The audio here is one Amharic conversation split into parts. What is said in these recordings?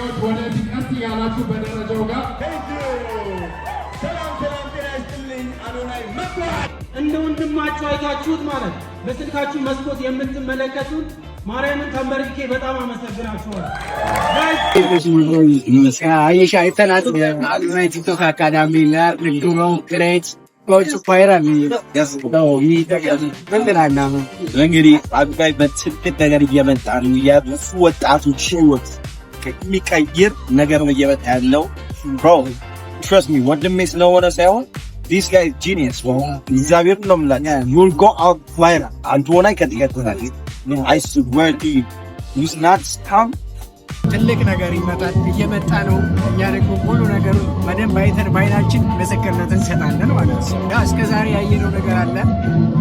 ተማሪዎች ወደዚህ ቀስ እያላችሁ በደረጃው ጋር ሰላም ጤና ይስጥልኝ። አዶናይ መጥቷል። እንደ ወንድማችሁ አይታችሁት ማለት በስልካችሁ መስኮት የምትመለከቱት ማርያምን ተንበርክኬ በጣም አመሰግናችኋለሁ። አይሻ አይተናት አዶናይ ቲክቶክ አካዳሚ ለንግዱ ክሬት ኮች ፋይራል ያስቆጣው ምንድነው? እንግዲህ አዶናይ በትክክል ነገር እየመጣ ነው። የብዙ ወጣቶች ህይወት የሚቀይር ነገር ነው እየመጣ ያለው። bro trust me ወንድሜ ስለሆነ ሳይሆን this guy is genius bro እግዚአብሔር ነው ማለት you'll go out viral አዶናይ ከትከተናል I swear to you he's not stop ትልቅ ነገር ይመጣል እየመጣ ነው። እኛ ደግሞ ሁሉ ነገር በደንብ አይተን ባይናችን ምስክርነትን እንሰጣለን ማለት ነው። እስከ ዛሬ ያየነው ነገር አለ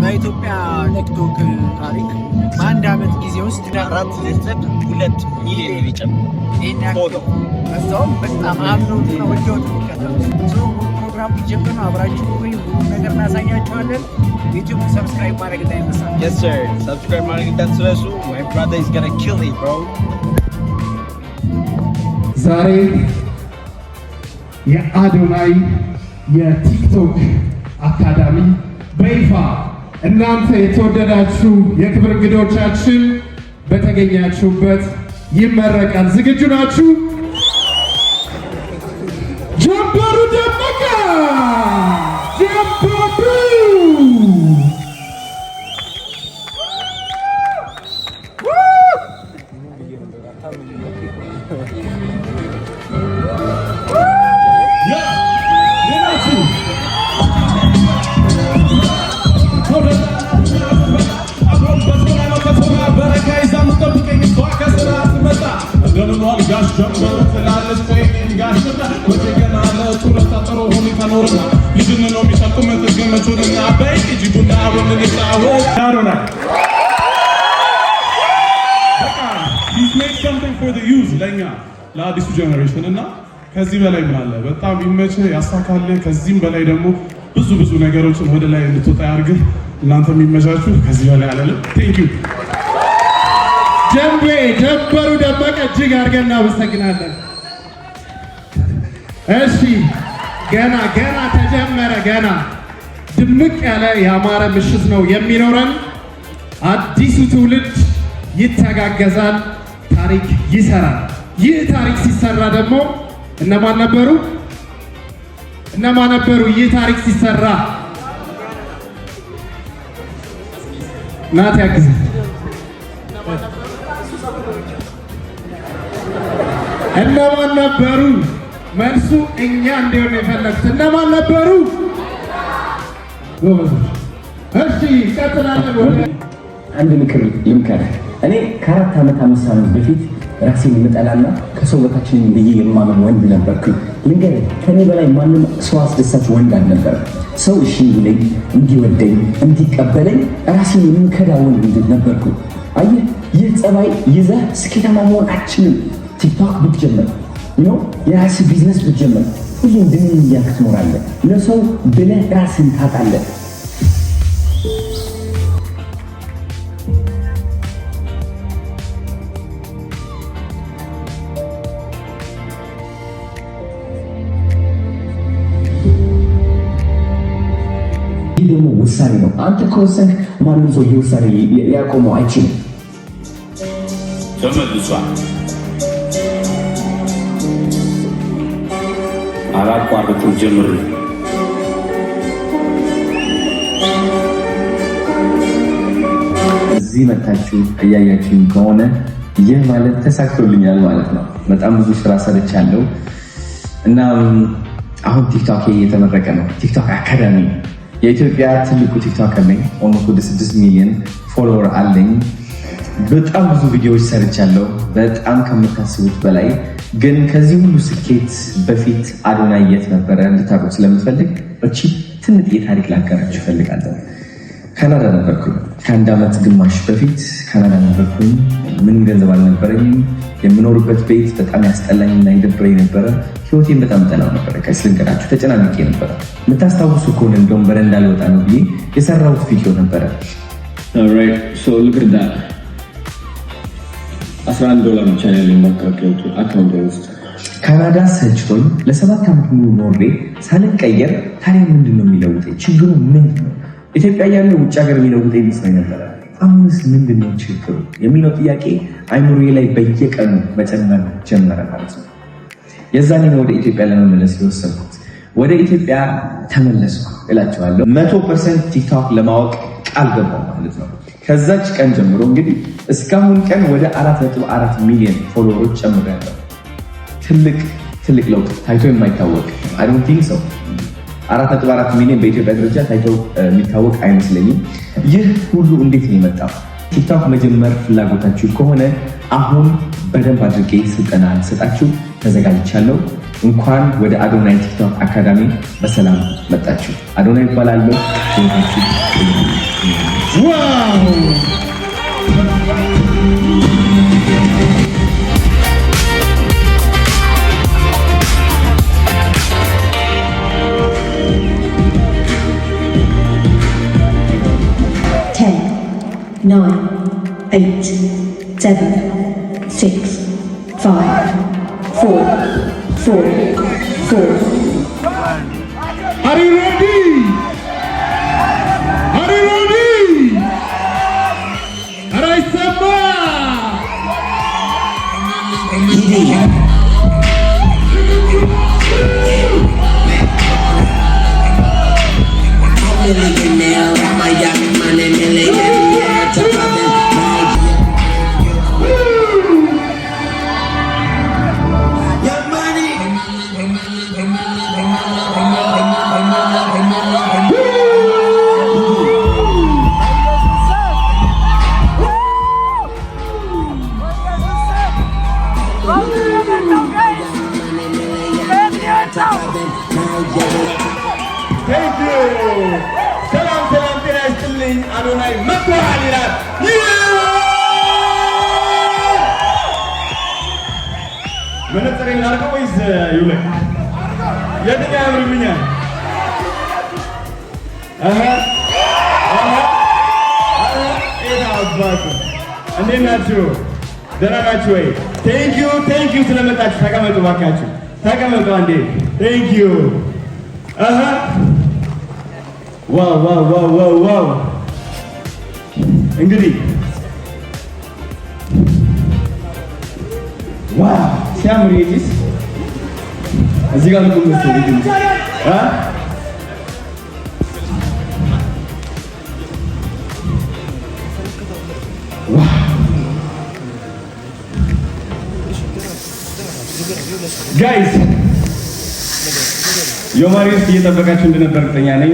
በኢትዮጵያ ቲክቶክ ታሪክ በአንድ ዓመት ጊዜ ውስጥ 4.2 ሚሊዮን ይጨምራል። እዛውም በጣም አምነውት ነው ወዲያው ተከታተሉ። ፕሮግራም ጀምሮ አብራችሁ ወይ ነገር እናሳያችኋለን። ዩቲዩብ ሰብስክራይብ ማድረግ እንዳይረሳ። Yes sir subscribe ማድረግ እንዳትረሱ። My brother is gonna kill it bro ዛሬ የአዶናይ የቲክቶክ አካዳሚ በይፋ እናንተ የተወደዳችሁ የክብር እንግዶቻችን በተገኛችሁበት ይመረቃል። ዝግጁ ናችሁ? ጀምበሩ ደመቀ ጀምበሩ ለአዲሱ ጀነሬሽን እና ከዚህ በላይ ምን አለ? በጣም ይመችህ ያሳካልህ። ከዚህም በላይ ደግሞ ብዙ ነገሮችን ወደ ላይ እንድትወጣ ያርግህ። እናንተ የሚመቻችሁ ከዚህ በላይ አይደለም። ቴንክ ዩ ጀምበሩ ደመቀ እጅግ አድርገን እናመሰግናለን። እሺ ገና ተጀመረ። ገና ድምቅ ያለ ያማረ ምሽት ነው የሚኖረን። አዲሱ ትውልድ ይተጋገዛል፣ ታሪክ ይሰራል። ይህ ታሪክ ሲሰራ ደግሞ እነማን ነበሩ? ይህ ታሪክ ሲሰራ ናት ያግዝ እነማን ነበሩ? መልሱ እኛ እንዲሆን የፈለጉት እነማን ነበሩ? እሺ ቀጥላለን። አንድ ምክር ልምከርህ። እኔ ከ4 ዓመት 5 ዓመት በፊት ራሴን የምጠላና ከሰው በታች ነኝ ብዬ የማመን ወንድ ነበርኩ። ልንገርህ ከኔ በላይ ማንም ሰው አስደሳች ወንድ አልነበረም። ሰው እሺ ይለኝ፣ እንዲወደኝ፣ እንዲቀበለኝ ራሴን የምከዳ ወንድ ነበርኩ። አየህ ይህ ጸባይ ይዘህ ስኬታማ መሆን አትችልም። ቲክቶክ ብትጀምር የራስህ ቢዝነስ ብትጀምር ሁሌም ድንን እያልክ ትኖራለህ። ለሰው ብለህ ራስን ታጣለህ። ይህ ደግሞ ውሳኔ ነው። አንተ ከወሰንክ ማንም ሰው ይህ ውሳኔ ሊያቆመው አይችልም። ተመልሷል። አላቋረጥም ጀምር እዚህ መታችሁ እያያችሁኝ ከሆነ ይህ ማለት ተሳክቶልኛል ማለት ነው። በጣም ብዙ ስራ ሰርቻለሁ እና አሁን ቲክቶክ እየተመረቀ ነው። ቲክቶክ አካዳሚ የኢትዮጵያ ትልቁ ቲክቶከር ነኝ። ኦልሞስት ወደ 6 ሚሊዮን ፎሎወር አለኝ። በጣም ብዙ ቪዲዮዎች ሰርቻለሁ፣ በጣም ከምታስቡት በላይ። ግን ከዚህ ሁሉ ስኬት በፊት አዶናይ የት ነበረ እንድታውቁት ስለምፈልግ እቺ ትንሽ የታሪክ ላጋራችሁ እፈልጋለሁ። ካናዳ ነበርኩኝ። ከአንድ ዓመት ግማሽ በፊት ካናዳ ነበርኩኝ። ምንም ገንዘብ አልነበረኝም። የምኖርበት ቤት በጣም ያስጠላኝ እና ይደብረኝ ነበረ። ህይወቴን በጣም ጠላው ነበረ። ከስልንገራችሁ ተጨናንቄ ነበረ። የምታስታውሱ ከሆነ እንደውም በረንዳ ልወጣ ነው ብዬ የሰራሁት ቪዲዮ ነበረ። $11 ብቻ ያለኝ አካውንት ውስጥ። ካናዳ ሰጅቶኝ ለ7 ዓመት ሙሉ ኖሬ ሳልቀየር ታዲያ ምንድን ነው የሚለውጠኝ? ችግሩ ምንድን ነው? ኢትዮጵያ ያለው ውጭ ሀገር የሚለውጠኝ ይመስለኝ ነበር። አሁንስ ምንድን ነው ችግሩ የሚለው ጥያቄ አይምሮዬ ላይ በየቀኑ መጨመር ጀመረ ማለት ነው። የዛኔ ነው ወደ ኢትዮጵያ ለመመለስ የወሰንኩት። ወደ ኢትዮጵያ ተመለስኩ እላቸዋለሁ። 100% ቲክቶክ ለማወቅ ቃል ገባሁ ማለት ነው። ከዛች ቀን ጀምሮ እንግዲህ እስካሁን ቀን ወደ 4.4 ሚሊዮን ፎሎወሮች ጨምሬያለሁ። ትልቅ ለውጥ ታይቶ የማይታወቅ I don't think so 4.4 ሚሊዮን በኢትዮጵያ ደረጃ ታይቶ የሚታወቅ አይመስለኝም። ይህ ሁሉ እንዴት ነው የመጣው? ቲክቶክ መጀመር ፍላጎታችሁ ከሆነ አሁን በደንብ አድርጌ ስልጠና ልሰጣችሁ ተዘጋጅቻለሁ። እንኳን ወደ አዶናይ ቲክቶክ አካዳሚ በሰላም መጣችሁ። አዶናይ ይባላለሁ። ዋው! Nine, 8, 7, 6, 5, 4, 4. Are you ready? Are you ready? Alright, Samba! ሰላም ጤና ይስጥልኝ። አዶናይ መጥቷል ይላል። መነጽሬን ላድርገው ወይስ ይውለቅ? የትኛው ያምርብኛል? አባቱ እንዴት ናችሁ? ደህና ናችሁ ወይ? ቴንኪዩ ስለመጣችሁ። ተቀመጡ እባካችሁ፣ ተቀመጡ አንዴ። ቴንኪዩ ዋው እንግዲህ ዋው ሲያምር ይጭስ እዚህ ጋር ልቁም መስሎ ጋይስ ዮማሪስ እየጠበቃችሁ እንደነበር እርግጠኛ ነኝ።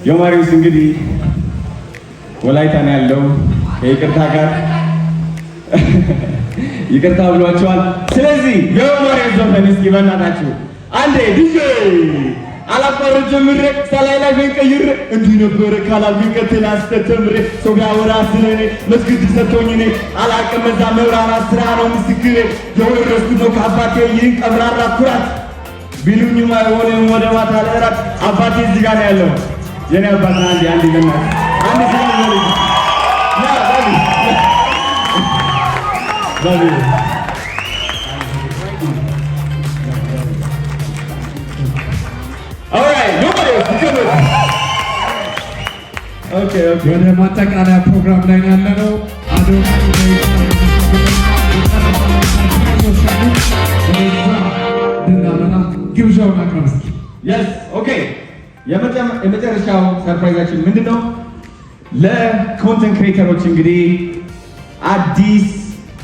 ዮማሪስ እንግዲህ ወላይታ ነው ያለው። ከይቅርታ ጋር ይቅርታ ብሏቸዋል። ስለዚህ የዮማሪስ ዘፈን እስኪ በእናታችሁ አንዴ ዲጄ አላቋረጥ ጀምሬ ሰላይ ላይ ቀይሬ እንዲህ ነበረ ካላልኩኝ ቀጥል አስተምሬ ሰው ቢያወራ ስለኔ መስጊድ ሰጥቶኝ እኔ አላቅም እዛ መብራራት ስራ ነው ምስክሬ የወረስኩት ነው ከአባቴ ይህን ቀብራራ ኩራት ቢሉኝም አይሆንም ወደ ማታ ለእራት አባቴ እዚህ ጋር ነው ያለው። የኔ አባት አንዴ በእናትህ አንዴ ሰላም ነው ያ ባቢ ወደ ማጠቃለያ ፕሮግራም ላይ ያለነው አዶናይ ግብዣውን አቅርብ እስኪ። ኦኬ የመጨረሻው ሰርፕራይዛችን ምንድነው? ለኮንተንት ክሬተሮች እንግዲህ አዲስ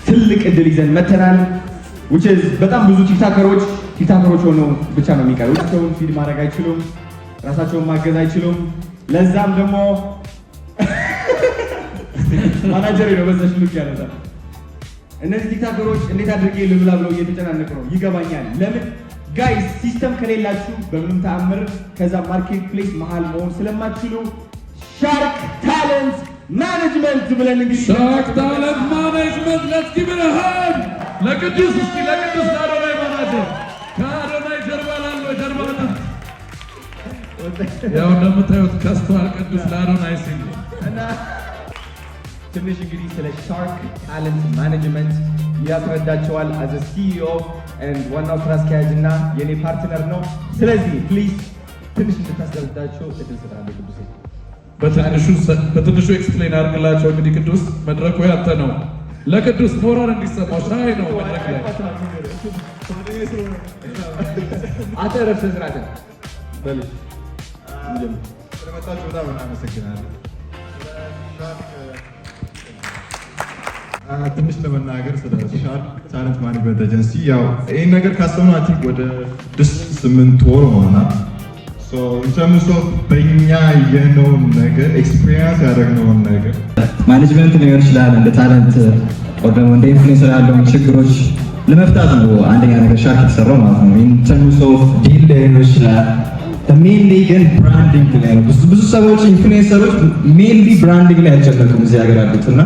ትልቅ እድል ይዘን መተናል። which is በጣም ብዙ ቲክታከሮች ሆነው ብቻ ነው የሚቀሩት። ሰውን ፊድ ማድረግ አይችሉም፣ ራሳቸውን ማገዝ አይችሉም። ለዛም ደግሞ ማናጀር ነው በዛሽ ልክ ያለታ እነዚህ ቲክታከሮች እንዴት አድርጌ ልብላ ብለው እየተጨናነቁ ነው። ይገባኛል። ለምን ጋይስ ሲስተም ከሌላችሁ በምንም ተአምር ከዛ ማርኬት ፕሌስ መሃል መሆን ስለማትችሉ ሻርክ ታለንት ማኔጅመንት ብለን እንግዲህ ሻርክ ታለንት ማኔጅመንት ለስኪ ብለሃል ለቅዱስ እስኪ ለቅዱስ አዶናይ ማናጀር ከአዶናይ ጀርባ ላለው ጀርባ ያው እንደምታዩት ከስተዋል ቅዱስ ለአዶናይ ሲል ትንሽ እንግዲህ ስለ ሻርክ ታለንት ማኔጅመንት ያስረዳቸዋል። አዘ ሲኢኦ ኤንድ ዋናው ስራ አስኪያጅ እና የኔ ፓርትነር ነው። ስለዚህ ፕሊዝ ትንሽ እንድታስረዳቸው እድል ሰጣለሁ። ቅዱስ በትንሹ ኤክስፕሌን አድርግላቸው። እንግዲህ ቅዱስ መድረኩ ያንተ ነው። ለቅዱስ ሞራል እንዲሰማው ሻይ ነው መድረክ ላይ አንተ ረፍተ ስራተ በልሽ ስለመጣችሁ በጣም እናመሰግናለን። ትንሽ ለመናገር ስለ ሻርክ ታለንት ማኔጅመንት ኤጀንሲ ያው ይህን ነገር ካሰብነው አይ ቲንክ ወደ 6-8 ወር ሆኖናል። ኢንተርምስ ኦፍ በእኛ ያየነውን ነገር ኤክስፒሪየንስ ያደረግነውን ነገር ማኔጅመንት ሊሆን ይችላል እንደ ታለንት ወይ ደግሞ እንደ ኢንፍሉዌንሰር ያለውን ችግሮች ለመፍታት ነው አንደኛ ነገር ሻርክ የተሰራው ማለት ነው። ኢንተርምስ ኦፍ ዲል ሊሆን ይችላል ሜንሊ ግን ብራንዲንግ ላይ ነው። ብዙ ሰዎች ኢንፍሉዌንሰሮች ሜንሊ ብራንዲንግ ላይ አልጨነቁም እዚህ ሀገር ያሉት እና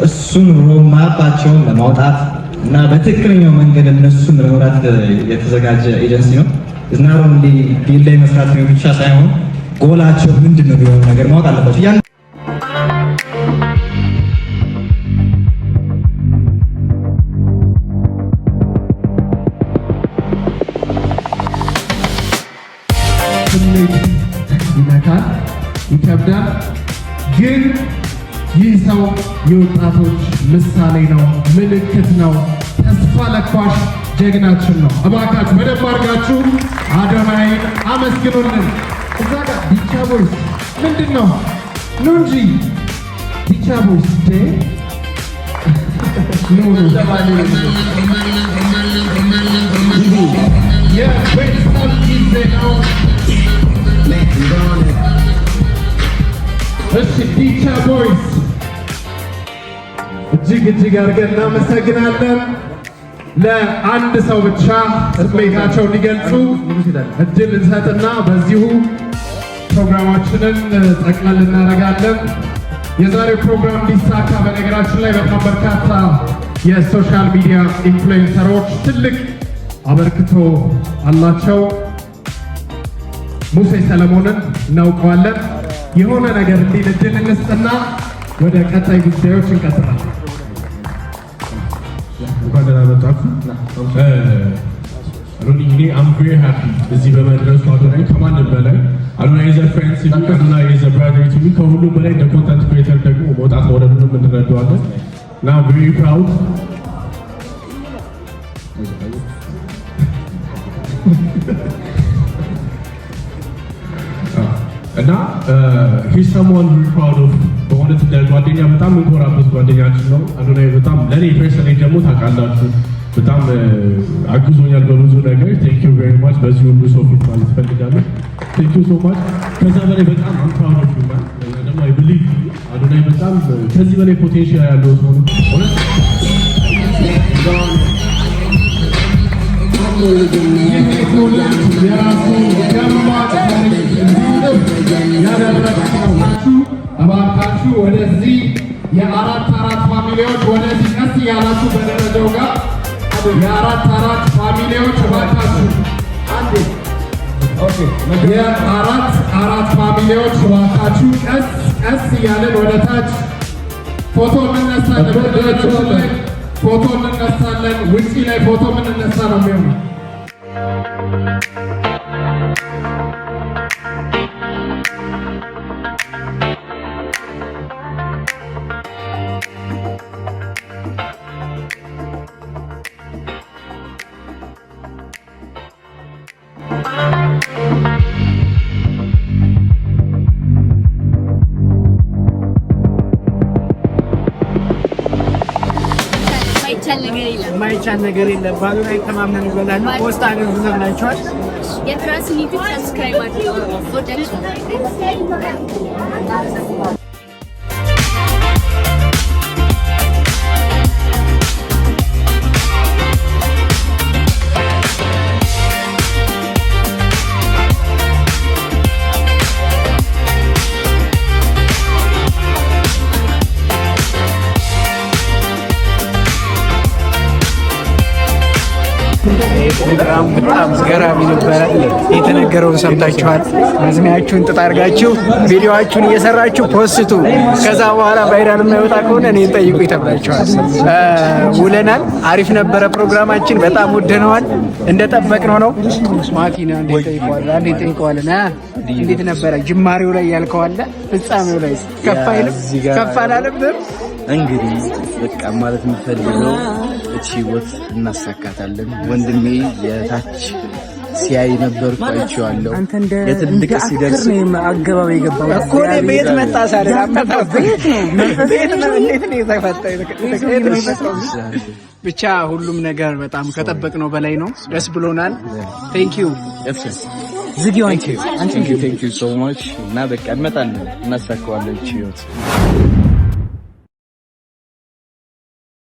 እሱን ሮማፓቸውን ለማውጣት እና በትክክለኛው መንገድ እነሱን ለመምራት የተዘጋጀ ኤጀንሲ ነው። ዝናሮ እንዲ ዲል ላይ መስራት ነው ብቻ ሳይሆን ጎላቸው ምንድነው የሚሆነው ነገር ማወቅ አለባቸው። ያን ይመካል፣ ይከብዳል። ግን ይህ ሰው የወጣቶች ምሳሌ ነው፣ ምልክት ነው፣ ተስፋ ለኳሽ ጀግናችን ነው። እባካችሁ በደንብ አድርጋችሁ አዶናይን አመስግኑልን። እዛ ጋር ዲቻ ቦይስ ምንድን ነው ኑ እንጂ ዲቻ ቦይስ የቤተሰብ ጊዜ ነው። እሺ ዲቻ ቦይስ እጅግ አድርገን እናመሰግናለን። ለአንድ ሰው ብቻ ስሜታቸው እንዲገልጹ እድል እንሰጥና በዚሁ ፕሮግራማችንን ጠቅለል እናደርጋለን። የዛሬው ፕሮግራም እንዲሳካ በነገራችን ላይ በጣም በርካታ የሶሻል ሚዲያ ኢንፍሉዌንሰሮች ትልቅ አበርክቶ አላቸው። ሙሴ ሰለሞንን እናውቀዋለን። የሆነ ነገር እንዲል እድል እንስጥና ወደ ቀጣይ ጉዳዮች እንቀጥላለን። እንኳን ደህና መጣችሁ። እኔ አም ቬሪ ሃፒ እዚህ በመድረሱ አዶናይ ከማንም በላይ አዶናይ ኢዝ አ ፍሬንድ ቱ ሚ፣ አዶናይ ኢዝ አ ብራዘር ቱ ሚ። ከሁሉም በላይ እንደ ኮንተንት ክሬተር ደግሞ መውጣት መውረዱንም እንረዳዋለን እና ቬሪ ፕራውድ እና ሂዝ ሰምዋን ቬሪ ፕራውድ ኦፍ በእውነት እንደ ጓደኛ በጣም እንኮራበት ጓደኛችን ነው አዶናይ። በጣም ለእኔ ፐርሰናሊ ደግሞ ታውቃላችሁ በጣም አግዞኛል በብዙ ነገር። ቴንክ ዩ ቬሪ ማች። በዚህ ሁሉ ሰው ፊት ማለት እፈልጋለሁ ቴንክ ዩ ሶ ማች። ከዛ በላይ በጣም አም ፕራውድ ኦፍ ዩ ማን። ደግሞ አይ ብሊቭ አዶናይ በጣም ከዚህ በላይ ፖቴንሻል ያለው ሰው ነው እውነት። እባካችሁ ወደዚህ የአራት ፋሚሊዎች ወደዚህ ቀስ ያላችሁ በደረጃው ጋር የአራት ፋሚሊዎች እባካችሁ አንዴ የአራት ፋሚሊዎች እባካችሁ ቀስ እያለን ወደ ታች ፎቶ እንነሳለን። ፎቶ እንነሳለን። ውጪ ላይ ፎቶ የምንነሳ ነው የሚሆነው። የማይቻል ነገር የለም። በአዶናይ ተማምነን ይበላል። ፖስት አድርጉላችኋል። የትራስን ዩቲዩብ ሰብስክራይብ አድርጉ። ፕሮግራም በጣም ገራሚ ነበረ። የተነገረውን ሰምታችኋል። መዝሚያችሁን ጥጥ አድርጋችሁ ቪዲዮአችሁን እየሰራችሁ ፖስቱ። ከዛ በኋላ ቫይራል የማይወጣ ከሆነ እኔን ጠይቁ ተብላችኋል። ውለናል። አሪፍ ነበረ ፕሮግራማችን። በጣም ወደነዋል። እንደጠበቅነው ነው። ማቲና እንዴት ጠይቀዋልና እንዴት ነበረ ጅማሬው ላይ ያልከው አለ ፍጻሜው ላይ ከፍ አይልም? ከፍ አላለም? እንግዲህ በቃ ማለት የምፈልገው እቺ ወት እናሳካታለን። ወንድሜ የታች ሲያይ ነበር ቆይቼዋለሁ። የትልቅ ሲደርስ አገባብ የገባው እኮ ነው። ቤት መጣ ሳለ ቤት ነው። እንዴት ነው የተፈጠረው? ብቻ ሁሉም ነገር በጣም ከጠበቅነው በላይ ነው። ደስ ብሎናል። ቴንክ ዩ ዚጊ አንቺ ቴንክ ዩ ሶ ማች እና በቃ እንመጣለን እናሳካዋለን። እቺ ወት